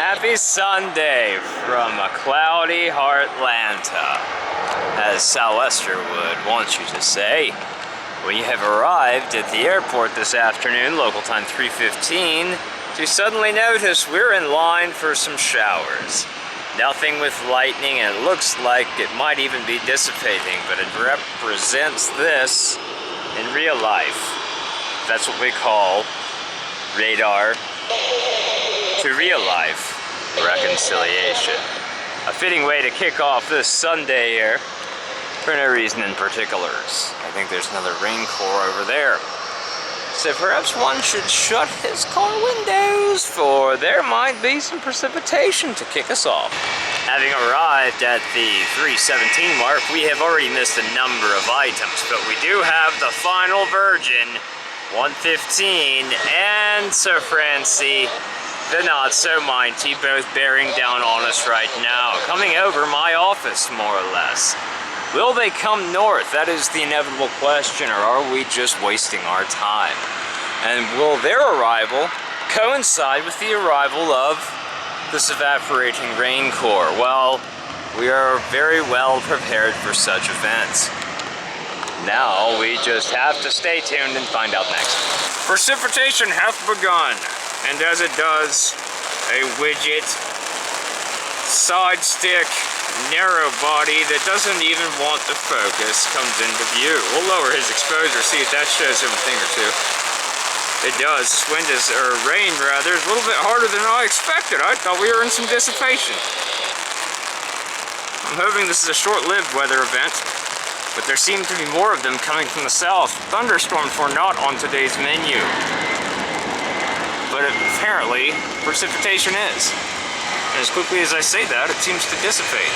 Happy Sunday from a cloudy Heartlanta, as Sou'wester would want you to say. We have arrived at the airport this afternoon, local time 3:15, to suddenly notice we're in line for some showers. Nothing with lightning, and it looks like it might even be dissipating, but it represents this in real life. That's what we call radar to real life reconciliation. A fitting way to kick off this Sunday here, for no reason in particulars. I think there's another rain core over there. So perhaps one should shut his car windows, for there might be some precipitation to kick us off. Having arrived at the 3:17 mark, we have already missed a number of items, but we do have the final Virgin 115 and Sir Francie, the not-so-mighty, both bearing down on us right now, coming over my office, more or less. Will they come north? That is the inevitable question, or are we just wasting our time? And will their arrival coincide with the arrival of this evaporating rain core? Well, we are very well prepared for such events. Now we just have to stay tuned and find out next. Precipitation hath begun, and as it does, a widget, side stick, narrow body that doesn't even want to focus comes into view. We'll lower his exposure, see if that shows him a thing or two. It does. This wind is, or rain rather, is a little bit harder than I expected. I thought we were in some dissipation. I'm hoping this is a short-lived weather event, but there seem to be more of them coming from the south. Thunderstorms were not on today's menu, but apparently precipitation is. And as quickly as I say that, it seems to dissipate.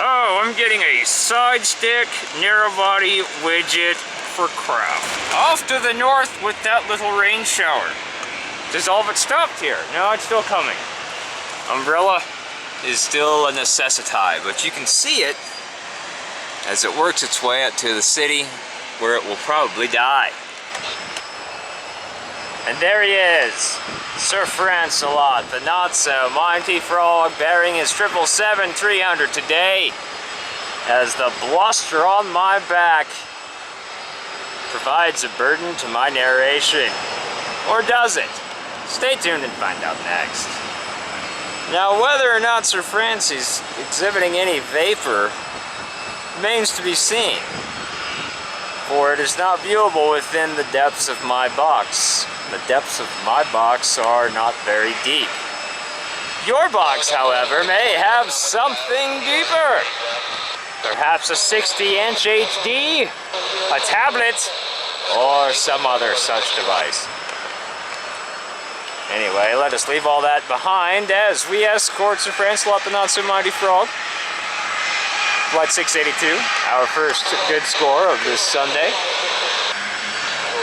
Oh, I'm getting a side stick, narrow body widget for craft. Off to the north with that little rain shower. Does all of it stopped here? No, it's still coming. Umbrella is still a necessity, but you can see it as it works its way up to the city, where it will probably die. And there he is, Sir Francelot, the not-so-mighty frog, bearing his 777-300 today, as the bluster on my back provides a burden to my narration. Or does it? Stay tuned and find out next. Now, whether or not Sir Francie's exhibiting any vapor remains to be seen, for it is not viewable within the depths of my box. The depths of my box are not very deep. Your box, however, may have something deeper. Perhaps a 60-inch HD, a tablet, or some other such device. Anyway, let us leave all that behind as we escort Sir Francelot the Not-So-Mighty Frog. Flight 682, our first good score of this Sunday.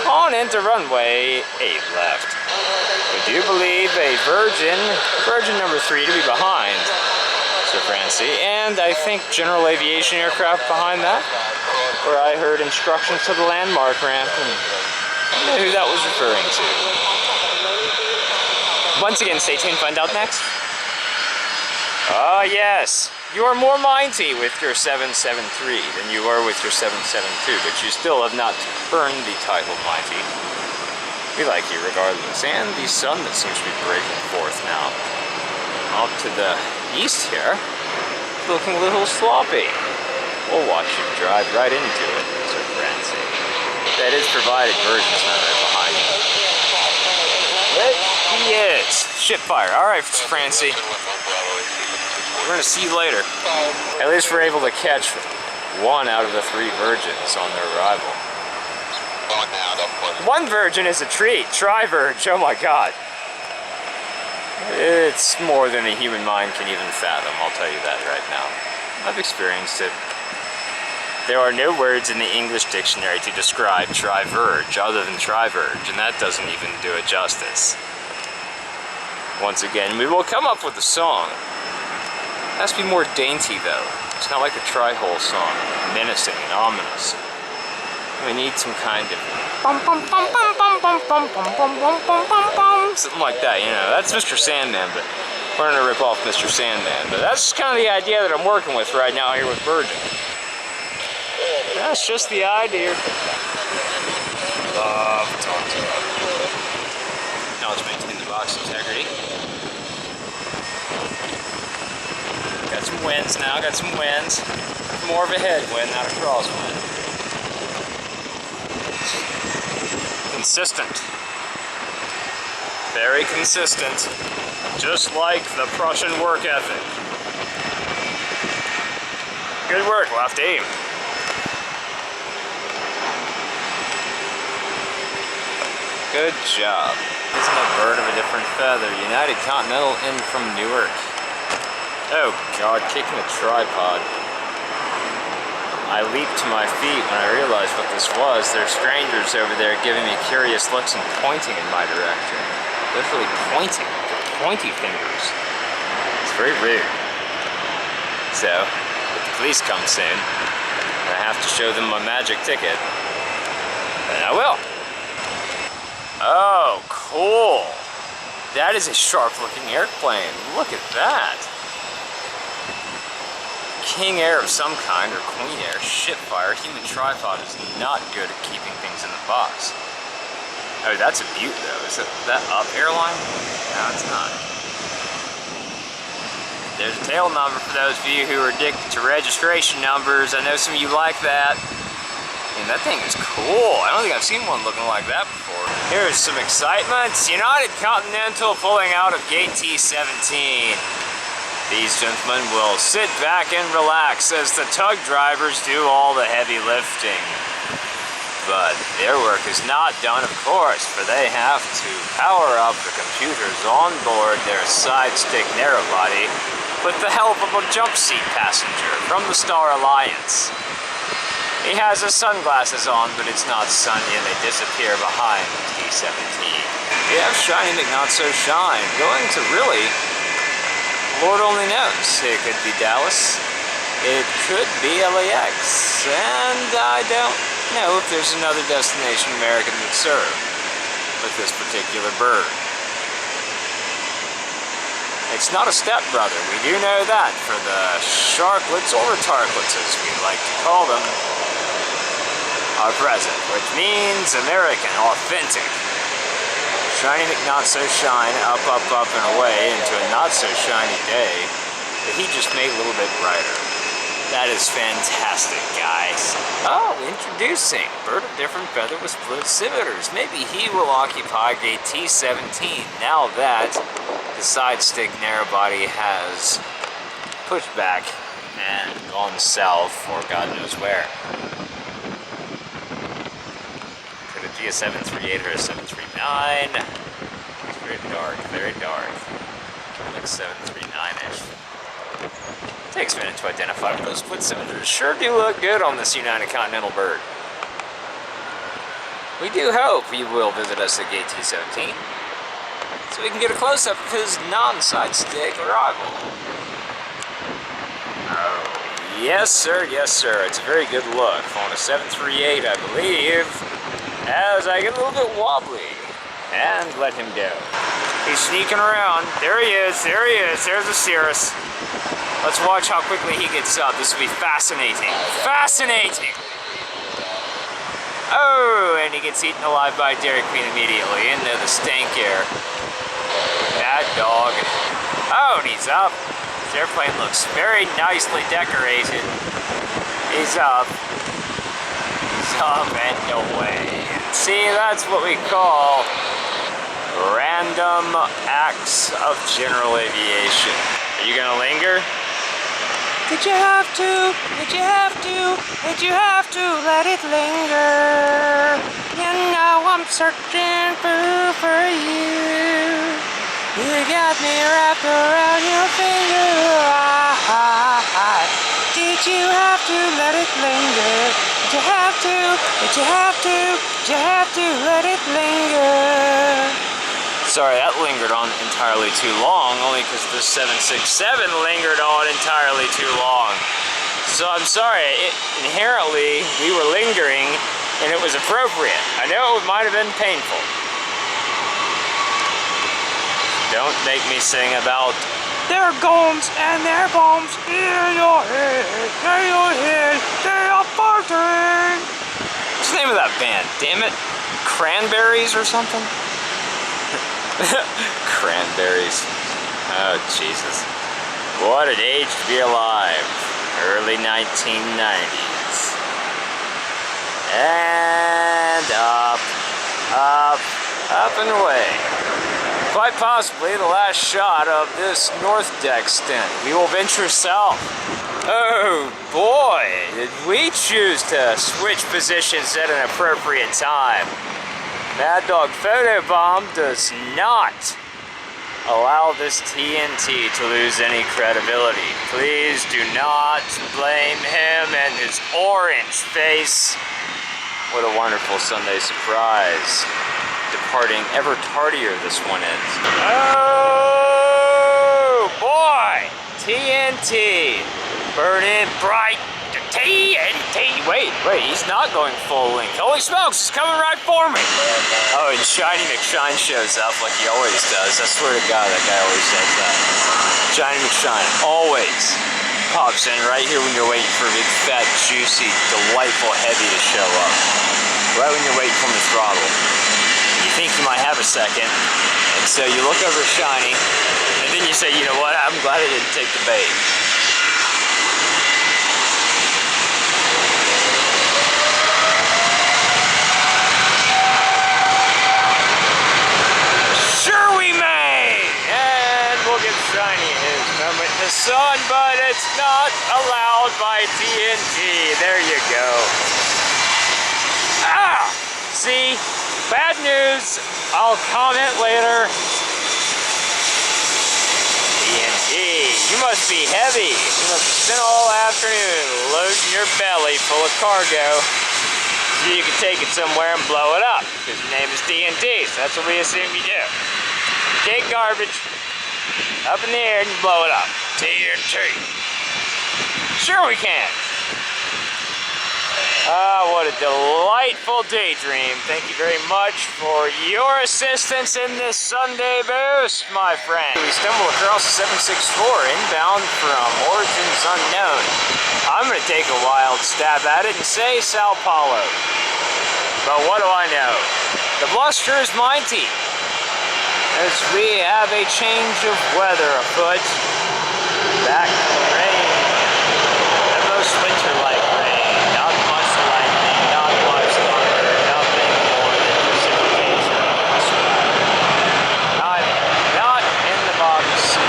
On into runway 8 left. We do believe a Virgin number 3 to be behind Sir Francie, and I think general aviation aircraft behind that, where I heard instructions to the landmark ramp, and I don't know who that was referring to. Once again, stay tuned, find out next. Ah, yes. You are more mighty with your 773 than you are with your 772, but you still have not earned the title mighty. We like you regardless, and the sun that seems to be breaking forth now. Off to the east here, looking a little sloppy. We'll watch you drive right into it, Sir Francie. That is provided Virgin's not right behind you. There he is. Ship fire. All right, Francie. We're going to see you later. At least we're able to catch one out of the 3 Virgins on their arrival. One Virgin is a treat. Tri-Virg, oh my god. It's more than the human mind can even fathom, I'll tell you that right now. I've experienced it. There are no words in the English dictionary to describe Tri-Virg other than Tri-Virg, and that doesn't even do it justice. Once again, we will come up with a song. It has to be more dainty, though. It's not like a tri-hole song, menacing and ominous. We need some kind of something like that, you know. That's Mr. Sandman, but we're gonna rip off Mr. Sandman. But that's kind of the idea that I'm working with right now here with Virgin. That's just the idea. Love talking. Now let's maintain the box integrity. Got some winds now, got some winds. More of a headwind, not a crosswind. Consistent. Very consistent. Just like the Prussian work ethic. Good work, we'll have to aim. Good job. Isn't a bird of a different feather? United Continental in from Newark. Oh God, kicking a tripod. I leaped to my feet when I realized what this was. There are strangers over there giving me curious looks and pointing in my direction. Literally pointing, with pointy fingers. It's very rude. So, if the police come soon, I have to show them my magic ticket. And I will. Oh, cool. That is a sharp-looking airplane. Look at that. King Air of some kind, or Queen Air, shipfire. Human tripod is not good at keeping things in the box. Oh, that's a beaut though. Is that up airline? No, it's not. There's a tail number for those of you who are addicted to registration numbers. I know some of you like that. And that thing is cool. I don't think I've seen one looking like that before. Here's some excitement. United Continental pulling out of gate T17. These gentlemen will sit back and relax as the tug drivers do all the heavy lifting. But their work is not done, of course, for they have to power up the computers on board their side-stick narrow-body with the help of a jump seat passenger from the Star Alliance. He has his sunglasses on, but it's not sunny and they disappear behind T-17. We have Shiny McNot-So-Shine going to really... Lord only knows. It could be Dallas. It could be LAX. And I don't know if there's another destination American would serve with this particular bird. It's not a stepbrother. We do know that for the sharklets or retarklets, as we like to call them, are present, which means American, authentic. Shiny McNot-So-Shine, up, and away into a not-so-shiny day that he just made a little bit brighter. That is fantastic, guys. Oh, introducing bird of different feather with precipitators. Maybe he will occupy gate T17 now that the side stick narrow body has pushed back and gone south or God knows where. Could it be a 738 or a 739? It's very dark, very dark. Like 739-ish. Takes a minute to identify, but those split cylinders sure do look good on this United Continental bird. We do hope you will visit us at gate T17 so we can get a close-up of his non-side stick arrival. Oh, yes sir, yes sir. It's a very good look on a 738, I believe, as I get a little bit wobbly. And let him go. He's sneaking around. There he is, there he is. There's the Cirrus. Let's watch how quickly he gets up. This will be fascinating. Fascinating! Oh, and he gets eaten alive by Dairy Queen immediately into the stank air. Bad dog. Oh, and he's up. His airplane looks very nicely decorated. He's up. He's up and away. See, that's what we call random acts of general aviation. Are you gonna linger? Did you have to? Did you have to? Did you have to let it linger? You know I'm searching for you. You got me wrapped around your finger. Did you have to let it linger? Did you have to? Did you have to? Did you have to let it linger? Sorry, that lingered on entirely too long, only because the 767 lingered on entirely too long. So I'm sorry, inherently we were lingering and it was appropriate. I know it might have been painful. Don't make me sing about their guns and their bombs in your head, they are fighting. What's the name of that band? Damn it. Cranberries or something? Cranberries. Oh, Jesus. What an age to be alive. Early 1990s. And up, up, up and away. Quite possibly the last shot of this North Deck stint. We will venture south. Oh boy, did we choose to switch positions at an appropriate time. Mad Dog Photobomb does not allow this TNT to lose any credibility. Please do not blame him and his orange face. What a wonderful Sunday surprise. Departing ever tardier this one is. Oh boy! TNT! Burning bright TNT! Wait, he's not going full length. Holy smokes, he's coming right for me! Oh, and Shiny McShine shows up like he always does. I swear to God, that guy always does that. Shiny McShine always pops in right here when you're waiting for a big, fat, juicy, delightful heavy to show up. Right when you're waiting for him to throttle. You think you might have a second, and so you look over Shiny, and then you say, you know what, I'm glad I didn't take the bait. Sure we may! And we'll give Shiny his moment in the sun, but it's not allowed by TNT. There you go. Ah! See? Bad news. I'll comment later. TNT, you must be heavy. You must have spent all afternoon loading your belly full of cargo so you can take it somewhere and blow it up. Because your name is TNT, so that's what we assume you do. You take garbage up in the air and you blow it up. TNT. Sure we can. Ah, what a delightful daydream. Thank you very much for your assistance in this Sunday boost, my friend. We stumbled across the 764 inbound from origins unknown. I'm going to take a wild stab at it and say Sao Paulo. But what do I know? The bluster is mighty, as we have a change of weather afoot. Back to the rain. The most winter-like rain. Not much lightning, not much thunder, nothing more than precipitation. Not in the box.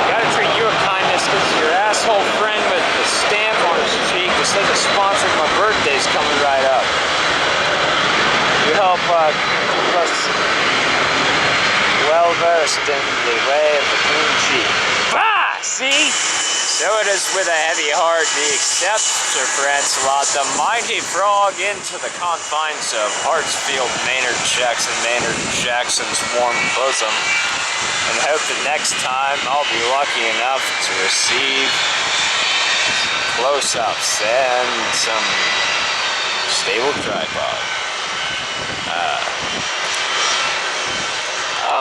Gotta treat you a kindness because your asshole friend with the stamp on his cheek that says it's sponsored my birthday's coming right up. You help keep us well versed in the way of the clean sheet. Bah! See? So it is with a heavy heart he accepts Sir Francelot, the mighty frog, into the confines of Hartsfield, Maynard Jackson's warm bosom, and hope that next time I'll be lucky enough to receive close-ups and some stable tripod.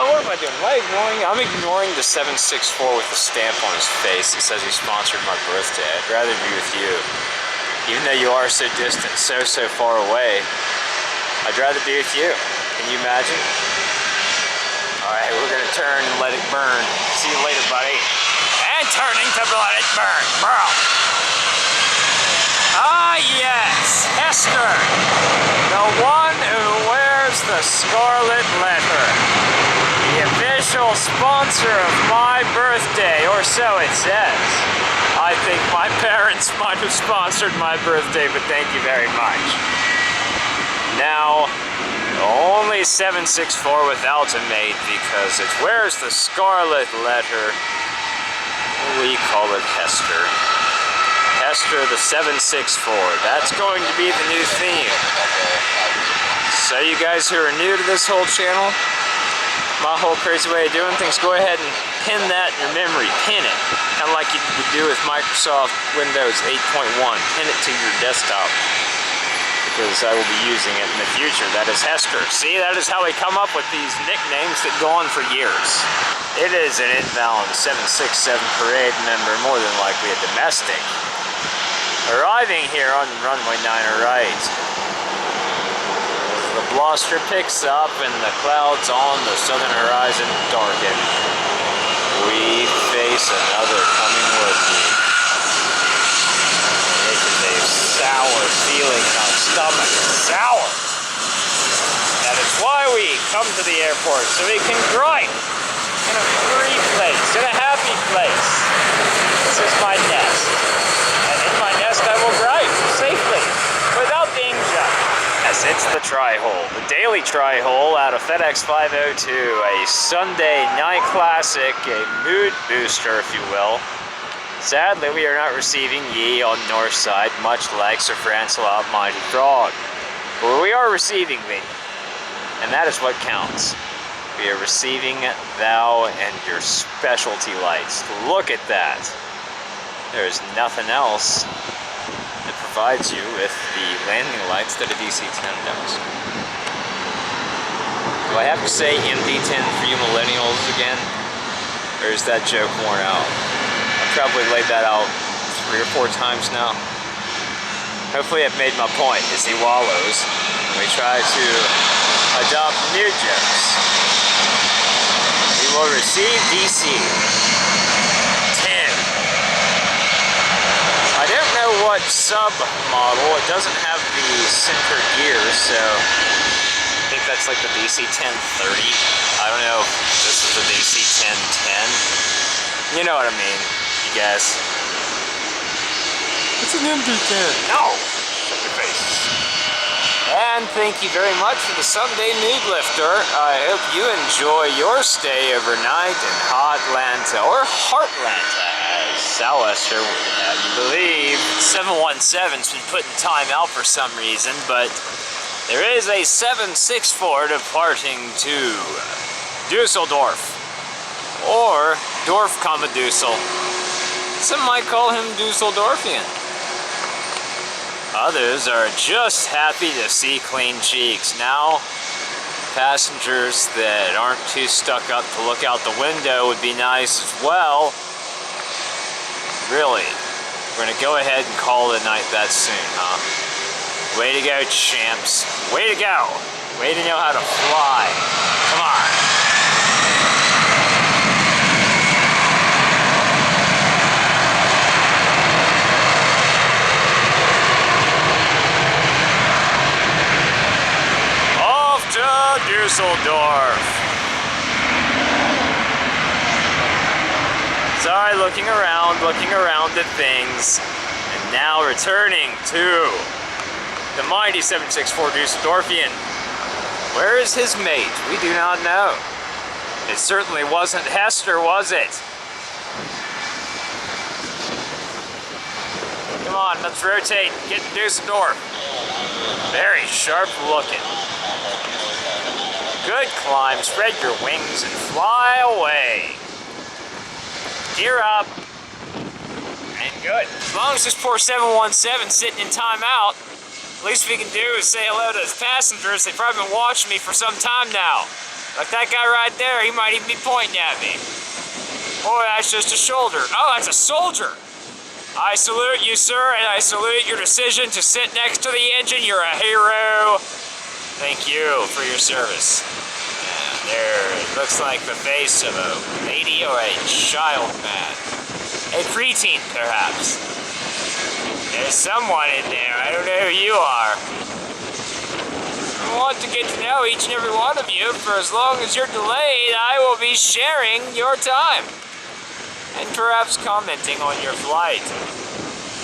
What am I doing? I'm ignoring the 764 with the stamp on his face that says he sponsored my birthday. I'd rather be with you. Even though you are so distant, so far away, I'd rather be with you. Can you imagine? Alright, we're gonna turn and let it burn. See you later, buddy. And turning to let it burn. Bro. Ah, yes, Hester. The one who wears the scarlet letter. The official sponsor of my birthday, or so it says. I think my parents might have sponsored my birthday, but thank you very much. Now, only 764 with Ultimate because it wears the scarlet letter. We call it Hester. Hester the 764. That's going to be the new theme. So you guys who are new to this whole channel, my whole crazy way of doing things, go ahead and pin that in your memory. Pin it. Kind of like you would do with Microsoft Windows 8.1. Pin it to your desktop. because I will be using it in the future. That is Hester. See, that is how we come up with these nicknames that go on for years. It is an inbound 767 parade member, more than likely a domestic. Arriving here on runway 9 right. The bluster picks up and the clouds on the southern horizon darken. We face another coming with you. It is a sour feeling in our stomach. Sour! That is why we come to the airport, so we can gripe in a free place, in a happy place. This is my nest. And in my nest I will gripe safely, without danger. Yes, it's the tri-hole, the daily tri-hole out of FedEx 502, a Sunday night classic, a mood booster, if you will. Sadly, we are not receiving ye on north side, much like Sir Francois Mighty Frog. But we are receiving thee, and that is what counts. We are receiving thou and your specialty lights. Look at that. There is nothing else that provides you with the landing lights that a DC-10 does. Do I have to say MD-10 for you millennials again? Or is that joke worn out? I've probably laid that out 3 or 4 times now. Hopefully I've made my point as he wallows. We try to adopt new jokes. We will receive DC-10. I don't know what sub-model. It doesn't have the center gears, so I think that's like the DC-1030. I don't know if this is the DC-1010. You know what I mean, you guys. It's an MD-10. No! Shut your face. And thank you very much for the Sunday Mood Lifter. I hope you enjoy your stay overnight in Hotlanta, or Heartlanta, as Southwestern would have you believe. 717's been putting time out for some reason, but there is a 764 departing to Dusseldorf, or Dorf, Dussel. Some might call him Dusseldorfian. Others are just happy to see clean cheeks. Now, passengers that aren't too stuck up to look out the window would be nice as well. Really, we're gonna go ahead and call it a night that soon, huh? Way to go, champs. Way to go. Way to know how to fly. Come on. Dusseldorf. Sorry, looking around at things, and now returning to the mighty 764 Dusseldorfian. Where is his mate? We do not know. It certainly wasn't Hester, was it? Come on, let's rotate. Get to Dusseldorf. Very sharp looking. Good climb, spread your wings and fly away. Gear up. And good. As long as this poor 717's sitting in timeout, least we can do is say hello to his passengers. They've probably been watching me for some time now. Like that guy right there, he might even be pointing at me. Boy, that's just a shoulder. Oh, that's a soldier. I salute you, sir, and I salute your decision to sit next to the engine. You're a hero. Thank you for your service. And there, it looks like the face of a lady or a child man. A preteen, perhaps. There's someone in there. I don't know who you are. I want to get to know each and every one of you. For as long as you're delayed, I will be sharing your time. And perhaps commenting on your flight.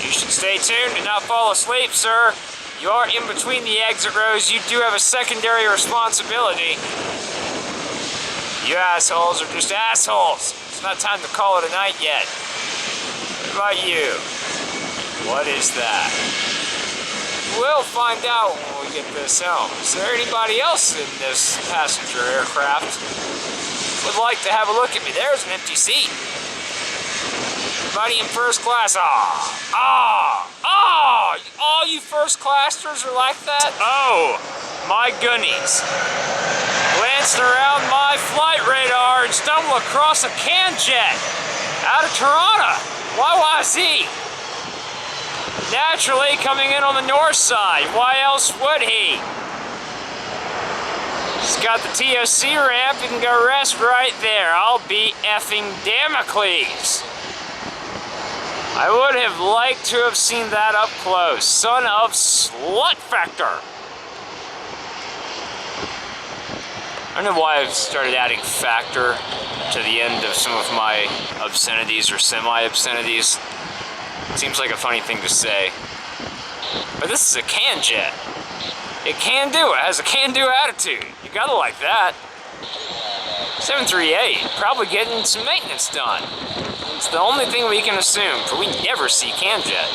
You should stay tuned and not fall asleep, sir. You are in between the exit rows. You do have a secondary responsibility. You assholes are just assholes. It's not time to call it a night yet. What about you? What is that? We'll find out when we get this home. Is there anybody else in this passenger aircraft would like to have a look at me? There's an empty seat. Everybody in first class. Ah! Ah! Oh, all you first classers are like that? Oh, my goonies. Glanced around my flight radar and stumbled across a Canjet out of Toronto. YYZ. Naturally coming in on the north side. Why else would he? He's got the TOC ramp. You can go rest right there. I'll be effing Damocles. I would have liked to have seen that up close. Son of slut factor. I don't know why I've started adding factor to the end of some of my obscenities or semi-obscenities. It seems like a funny thing to say. But this is a Canjet. It can do. It has a can-do attitude. You gotta like that. 738, probably getting some maintenance done. It's the only thing we can assume, for we never see Canjet.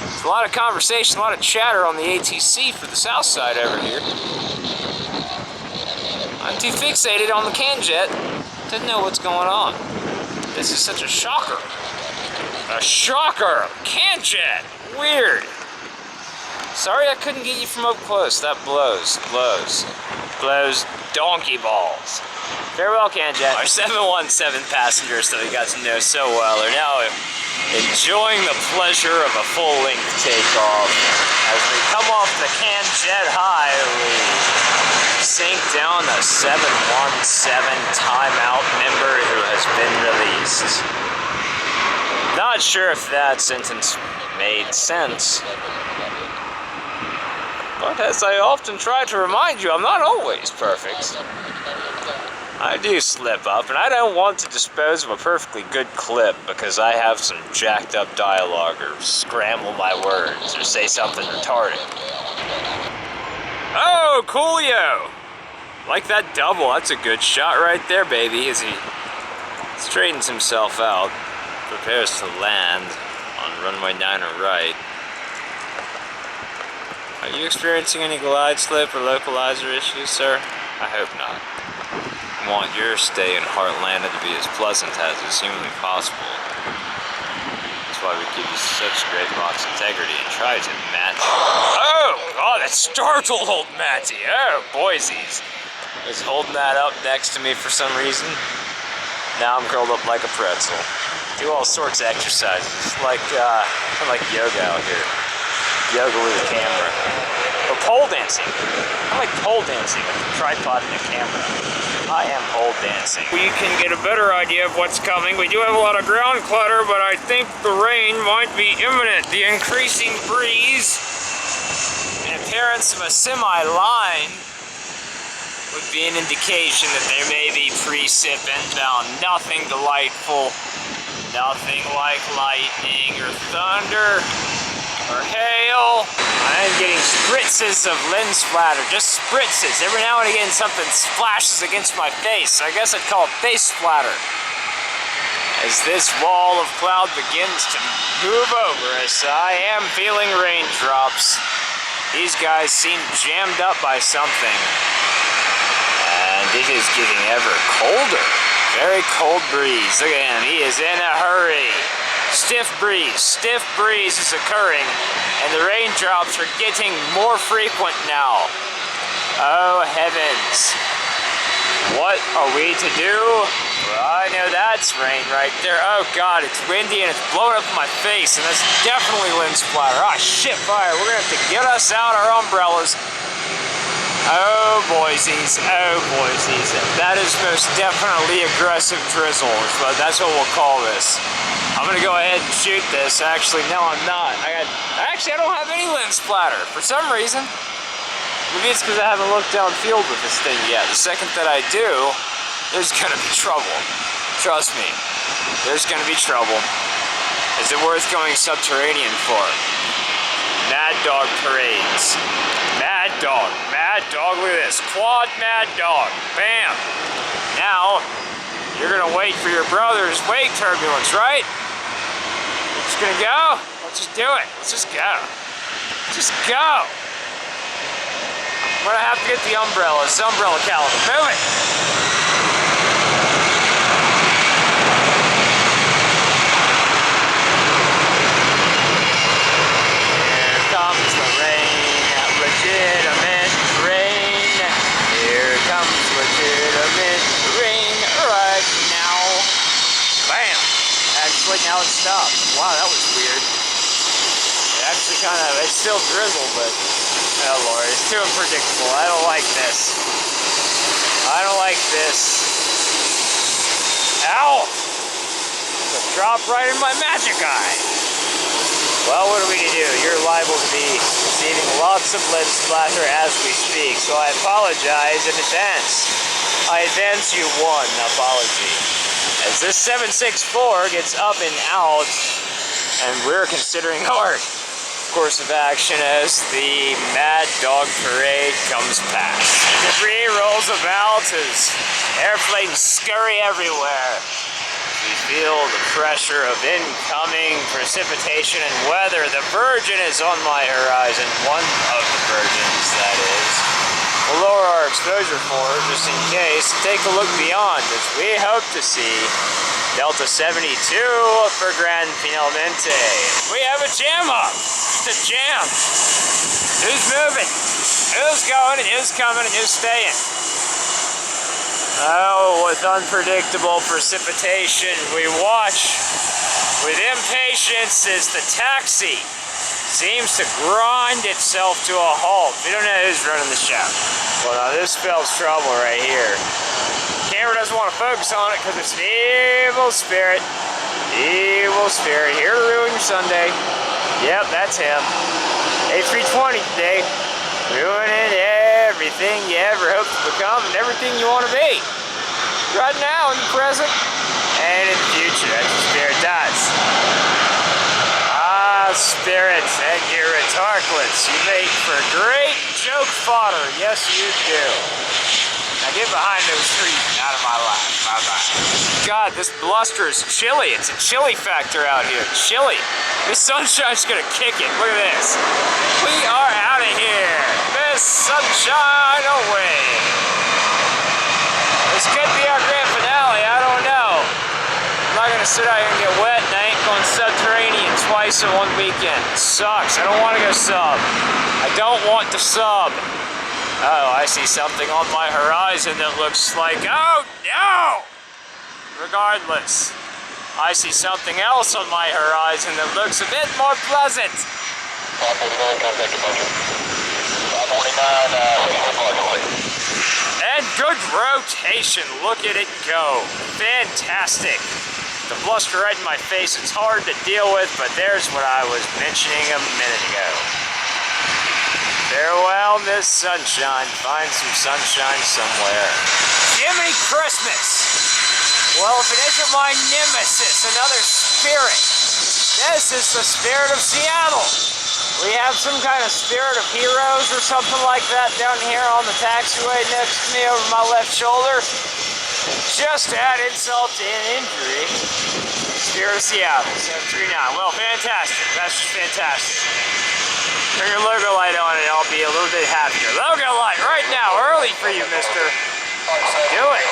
There's a lot of conversation, a lot of chatter on the ATC for the south side over here. I'm too fixated on the Canjet to know what's going on. This is such a shocker. A shocker! Canjet! Weird. Sorry I couldn't get you from up close. That blows. Blows donkey balls. Farewell, Canjet. Our 717 passengers that we got to know so well are now enjoying the pleasure of a full-length takeoff. As we come off the Canjet high, we sink down a 717 timeout member who has been released. Not sure if that sentence made sense. But as I often try to remind you, I'm not always perfect. I do slip up, and I don't want to dispose of a perfectly good clip because I have some jacked up dialogue or scramble my words or say something retarded. Oh, coolio! Like that double, that's a good shot right there, baby, as he straightens himself out, prepares to land on runway 9 right. Are you experiencing any glide slip or localizer issues, sir? I hope not. I want your stay in Heartland to be as pleasant as is humanly possible. That's why we give you such great box integrity and try to match. Oh, God, that startled old Matty. Oh, Boise's. Was holding that up next to me for some reason. Now I'm curled up like a pretzel. Do all sorts of exercises, like yoga out here. Yoga with a camera. Or pole dancing. I like pole dancing with a tripod and a camera. I am pole dancing. We can get a better idea of what's coming. We do have a lot of ground clutter, but I think the rain might be imminent. The increasing breeze and appearance of a semi-line would be an indication that there may be precip inbound. Nothing delightful. Nothing like lightning or thunder or hail. I am getting spritzes of lens splatter, just spritzes. Every now and again something splashes against my face. I guess I'd call it face splatter. As this wall of cloud begins to move over us, I am feeling raindrops. These guys seem jammed up by something. And it is getting ever colder. Very cold breeze. Look at him, he is in a hurry. Stiff breeze is occurring, and the raindrops are getting more frequent now. Oh heavens. What are we to do? Well, I know that's rain right there. Oh God, it's windy and it's blowing up in my face, and that's definitely lens splatter. Ah, shit fire. We're gonna have to get us out our umbrellas. Oh Boise's, oh Boise's. That is most definitely aggressive drizzle, but that's what we'll call this. I'm gonna go ahead and shoot this. Actually, no, I'm not. I don't have any lens splatter for some reason. Maybe it's because I haven't looked downfield with this thing yet. The second that I do, there's gonna be trouble. Trust me, there's gonna be trouble. Is it worth going subterranean for? Mad Dog parades. Mad Dog, look at this. Quad Mad Dog, bam. Now, you're gonna wait for your brother's wake turbulence, right? We're just gonna go? Let's just do it. Let's just go. Just go. I'm gonna have to get the umbrella. It's the umbrella caliber. Move it. non-stop. Wow, that was weird. It actually it still drizzled, but, oh Lord, it's too unpredictable. I don't like this. I don't like this. Ow! It dropped right in my magic eye. Well, what are we to do? You're liable to be receiving lots of lead splatter as we speak, so I apologize in advance. I advance you one apology. As this 764 gets up and out, and we're considering our course of action as the Mad Dog Parade comes past. Debris rolls about as airplanes scurry everywhere. We feel the pressure of incoming precipitation and weather. The Virgin is on my horizon, one of the Virgins, that is. We'll lower our exposure for her just in case. Take a look beyond as we hope to see Delta 72 for Gran Finalmente. We have a jam up. It's a jam. Who's moving? Who's going and who's coming and who's staying? Oh, with unpredictable precipitation, we watch with impatience as the taxi seems to grind itself to a halt. We don't know who's running the show. Well, now this spells trouble right here. Camera doesn't want to focus on it because it's an evil spirit. Evil spirit here to ruin your Sunday. Yep, that's him. A320 today. Ruining everything you ever hope to become and everything you want to be. Right now, in the present, and in the future, as the spirit dies. Ah, spirits and your retarklets. You make for great joke fodder. Yes, you do. Now get behind those trees and out of my life. Bye-bye. God, this bluster is chilly. It's a chilly factor out here. Chilly. This sunshine's gonna kick it. Look at this. We are out of here. Miss Sunshine away. This could be our grand finale. I don't know. I'm not gonna sit out here and get wet, and I ain't going subterranean twice in one weekend. It sucks. I don't want to go sub. I don't want to sub. Oh, I see something on my horizon that looks like, oh no! Regardless, I see something else on my horizon that looks a bit more pleasant. And good rotation, look at it go. Fantastic. The bluster right in my face, it's hard to deal with, but there's what I was mentioning a minute ago. Farewell, Miss Sunshine. Find some sunshine somewhere. Jiminy Christmas! Well, if it isn't my nemesis, another spirit. This is the spirit of Seattle. We have some kind of spirit of heroes or something like that down here on the taxiway next to me over my left shoulder. Just to add insult to injury. Spirit of Seattle, 739. Well, fantastic. That's just fantastic. Turn your logo light on and I'll be a little bit happier. Logo light right now, early for you, mister. Do it.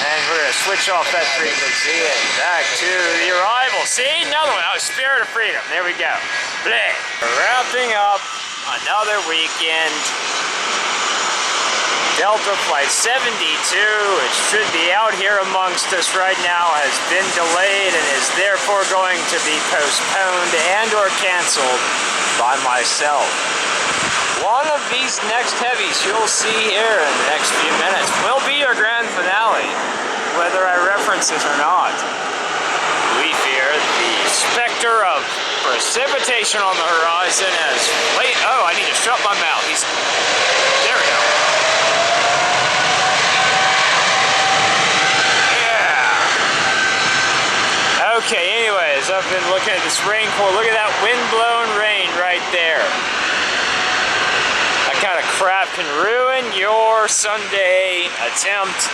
And we're going to switch off that frequency and back to the arrival. See, another one. Oh, Spirit of Freedom. There we go. Bleh. Wrapping up another weekend. Delta Flight 72, which should be out here amongst us right now, has been delayed and is therefore going to be postponed and or canceled by myself. One of these next heavies you'll see here in the next few minutes will be your grand finale, whether I reference it or not. We fear the specter of precipitation on the horizon as late. Oh, I need to shut my mouth. There we go. Okay, anyways, I've been looking at this rain core. Look at that wind-blown rain right there. That kind of crap can ruin your Sunday attempt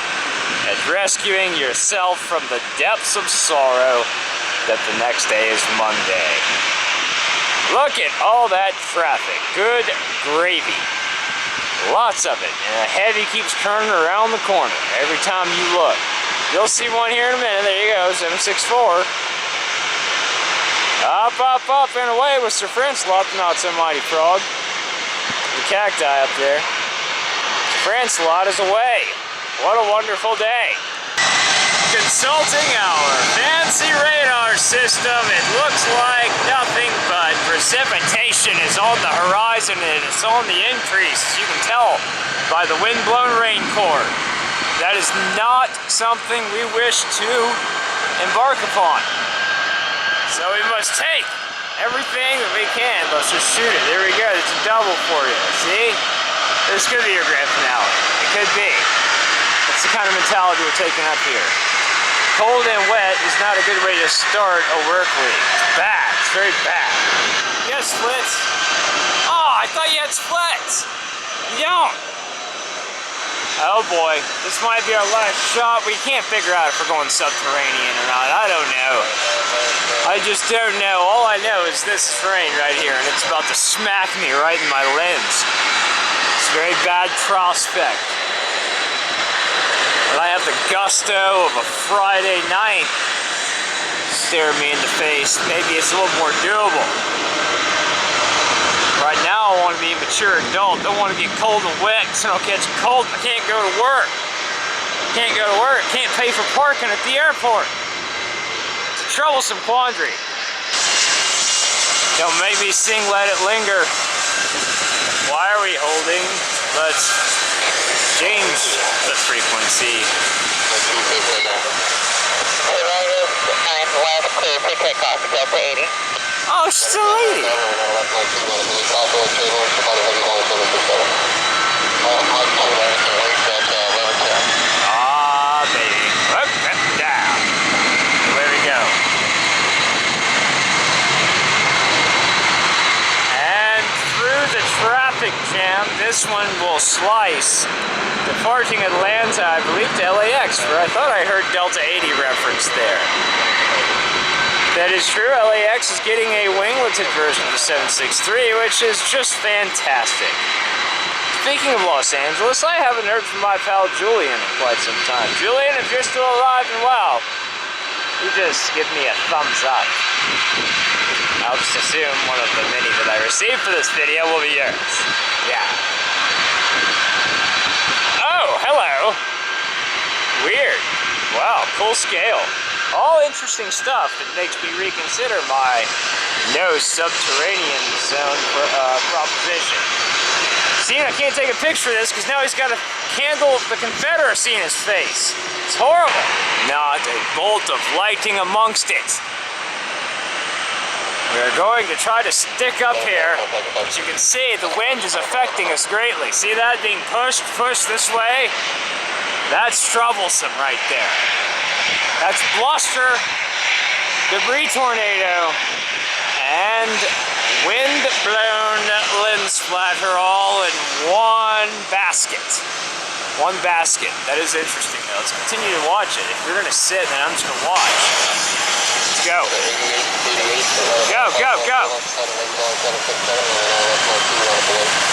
at rescuing yourself from the depths of sorrow that the next day is Monday. Look at all that traffic. Good gravy. Lots of it. And a heavy keeps turning around the corner every time you look. You'll see one here in a minute. There you go, 764. Up, up, up, and away with Sir Francelot, the not-so-mighty frog. The cacti up there. Sir Francelot is away. What a wonderful day. consulting our fancy radar system, it looks like nothing but precipitation is on the horizon, and it's on the increase, as you can tell by the wind-blown rain core. That is not something we wish to embark upon. So we must take everything that we can. Let's just shoot it. There we go. It's a double for you. See? This could be your grand finale. It could be. That's the kind of mentality we're taking up here. Cold and wet is not a good way to start a work week. It's bad. It's very bad. You got splits? Oh, I thought you had splits. You don't. Oh boy, this might be our last shot. We can't figure out if we're going subterranean or not. I don't know. I just don't know. All I know is this terrain right here, and it's about to smack me right in my lens. It's a very bad prospect. But I have the gusto of a Friday night stare me in the face. Maybe it's a little more doable. Right now, I want to be a mature adult. I don't want to get cold and wet because I'll catch a cold. I can't go to work. Can't go to work. Can't pay for parking at the airport. It's a troublesome quandary. Don't make me sing Let It Linger. Why are we holding? Let's change the frequency. Oh, she's a lady. Ah, baby. Up, down. There we go. And through the traffic jam, this one will slice, departing Atlanta, I believe, to LAX, where I thought I heard Delta 80 referenced there. That is true. LAX is getting a wingleted version of the 763, which is just fantastic. Speaking of Los Angeles, I haven't heard from my pal Julian in quite some time. Julian, if you're still alive and well, you just give me a thumbs up. I'll just assume one of the many that I received for this video will be yours. Yeah. Oh, hello. Weird. Wow, cool scale. All interesting stuff that makes me reconsider my no subterranean zone proposition. See, I can't take a picture of this because now he's got a candle of the Confederacy in his face. It's horrible. Not a bolt of lighting amongst it. We're going to try to stick up here. As you can see, the wind is affecting us greatly. See that being pushed this way? That's troublesome right there. That's bluster, debris tornado, and wind-blown lens splatter all in one basket. One basket. That is interesting, though. Let's continue to watch it. If you're going to sit, then I'm just going to watch. Let's go. Go, go, go.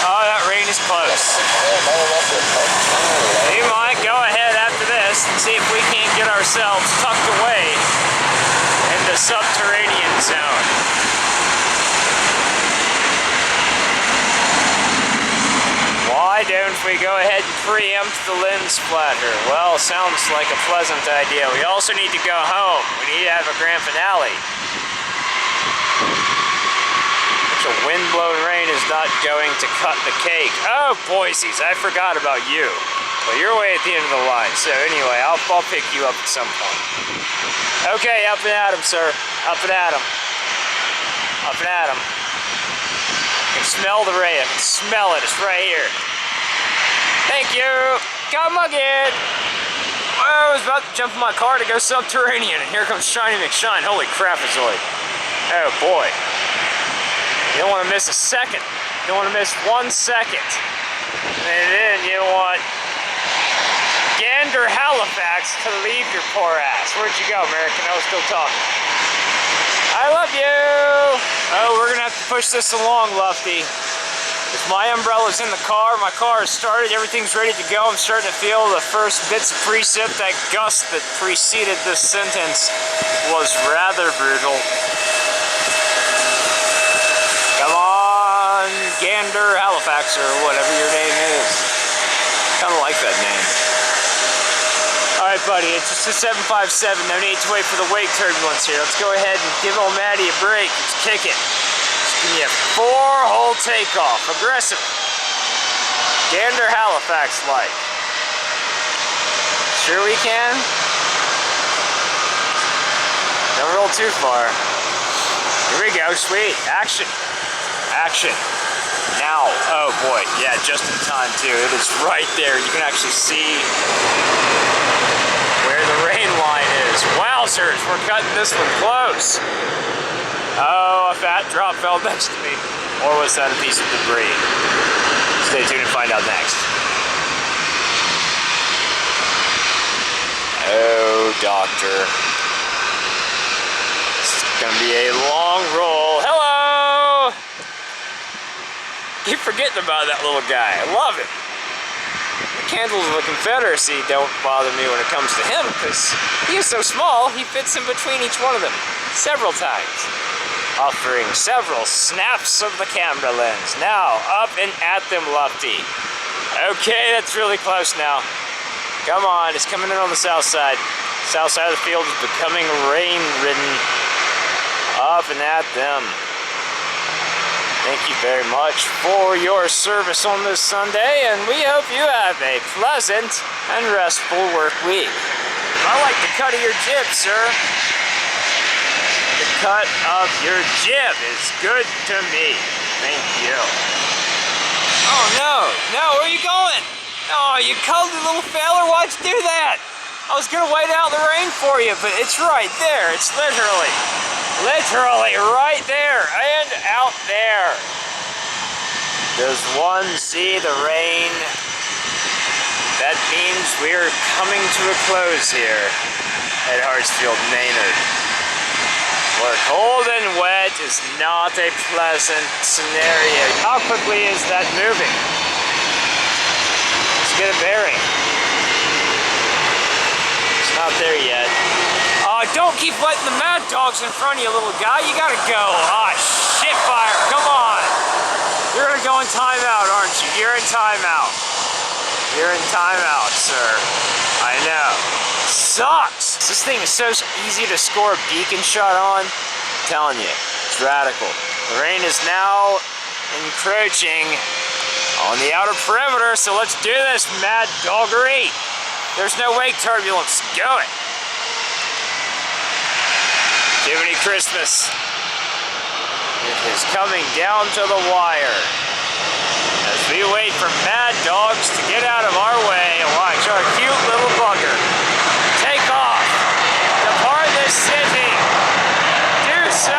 Oh, that rain is close. You might go ahead after this and see if we can't get ourselves tucked away in the subterranean zone. Why don't we go ahead and preempt the lens splatter? Well, sounds like a pleasant idea. We also need to go home. We need to have a grand finale. Which a wind-blown rain is not going to cut the cake. Oh, Boise's, I forgot about you. Well, you're way at the end of the line. So anyway, I'll pick you up at some point. Okay, up and at him, sir. Up and at him. Up and at him. I can smell the rain. I can smell it. It's right here. Thank you. Come again. I was about to jump in my car to go subterranean, and here comes Shiny McShine. Holy crapazoid. Oh boy. You don't want to miss a second. You don't want to miss 1 second. And then you want Gander Halifax to leave your poor ass. Where'd you go, American? I was still talking. I love you. Oh, we're gonna have to push this along, Lufty. If my umbrella's in the car is started, everything's ready to go. I'm starting to feel the first bits of precip. That gust that preceded this sentence was rather brutal. Come on, Gander Halifax, or whatever your name is. Kind of like that name. Alright, Alright buddy, it's just a 757, no need to wait for the wake turbulence here. Let's go ahead and give old Maddie a break. Let's kick it. Just give me a 4-hole takeoff. Aggressive. Gander Halifax-like. Sure we can? Don't roll too far. Here we go, sweet. Action. Action. Now. Oh boy, yeah, just in time too. It is right there. You can actually see where the rain line is. Wowzers, we're cutting this one close. Oh, a fat drop fell next to me. Or was that a piece of debris? Stay tuned and find out next. Oh, doctor. This is gonna be a long roll. Hello! Keep forgetting about that little guy. I love it. The candles of the Confederacy don't bother me when it comes to him, because he is so small, he fits in between each one of them several times, offering several snaps of the camera lens. Now, up and at them, Lofty. Okay, that's really close now. Come on, it's coming in on the south side. South side of the field is becoming rain-ridden. Up and at them. Thank you very much for your service on this Sunday, and we hope you have a pleasant and restful work week. I like the cut of your jib, sir. The cut of your jib is good to me. Thank you. Oh no, where are you going? Oh, you cuddly little feller, why'd you do that? I was gonna wait out the rain for you, but it's right there. It's literally right there and out there. Does one see the rain? That means we're coming to a close here at Hartsfield, Maynard. Where cold and wet is not a pleasant scenario. How quickly is that moving? Let's get a bearing. It's not there yet. Don't keep letting the mad dogs in front of you, little guy. You gotta go. Shit fire. Come on. You're gonna go in timeout, aren't you? You're in timeout. You're in timeout, sir. I know. Sucks. This thing is so easy to score a beacon shot on. I'm telling you, it's radical. The rain is now encroaching on the outer perimeter, so let's do this, mad doggery. There's no wake turbulence. Go it. Jiminy Christmas. It is coming down to the wire. As we wait for mad dogs to get out of our way and watch our cute little bugger take off, depart this city, do so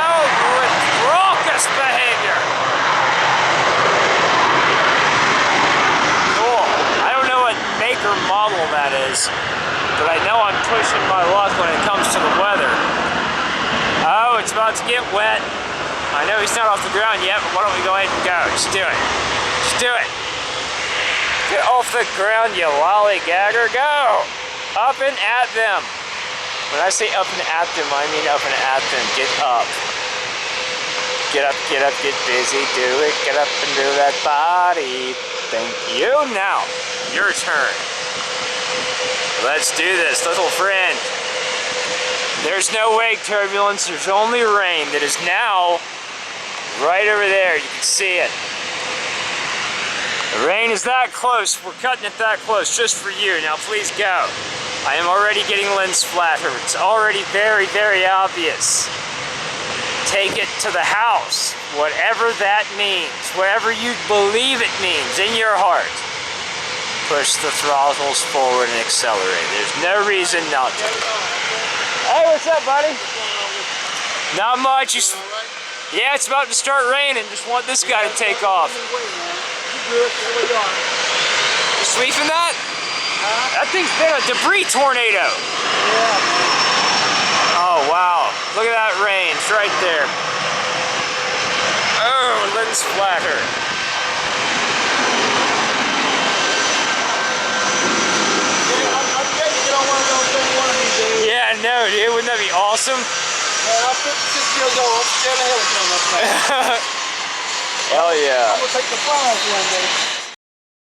with raucous behavior. Cool. I don't know what make or model that is, but I know I'm pushing my luck when it comes to the weather. Oh, it's about to get wet. I know he's not off the ground yet, but why don't we go ahead and go? Just do it. Just do it. Get off the ground, you lollygagger. Go! Up and at them. When I say up and at them, I mean up and at them. Get up. Get up, get busy, do it. Get up and do that body. Thank you. Now, your turn. Let's do this, little friend. There's no wake turbulence, there's only rain that is now right over there. You can see it. The rain is that close. We're cutting it that close just for you. Now please go. I am already getting lens splatter. It's already very, very obvious. Take it to the house, whatever that means, whatever you believe it means in your heart. Push the throttles forward and accelerate. There's no reason not to. Hey, what's up, buddy? Not much. Yeah, it's about to start raining. Just want this guy to take off. You sweeping that? That thing's been a debris tornado. Yeah. Oh, wow. Look at that rain. It's right there. Oh, lens splatter. Yeah, no, dude. Wouldn't that be awesome? I'm 56 years old. I'm scared of hell of coming up there. Hell yeah. I'm going to take the fire off one day.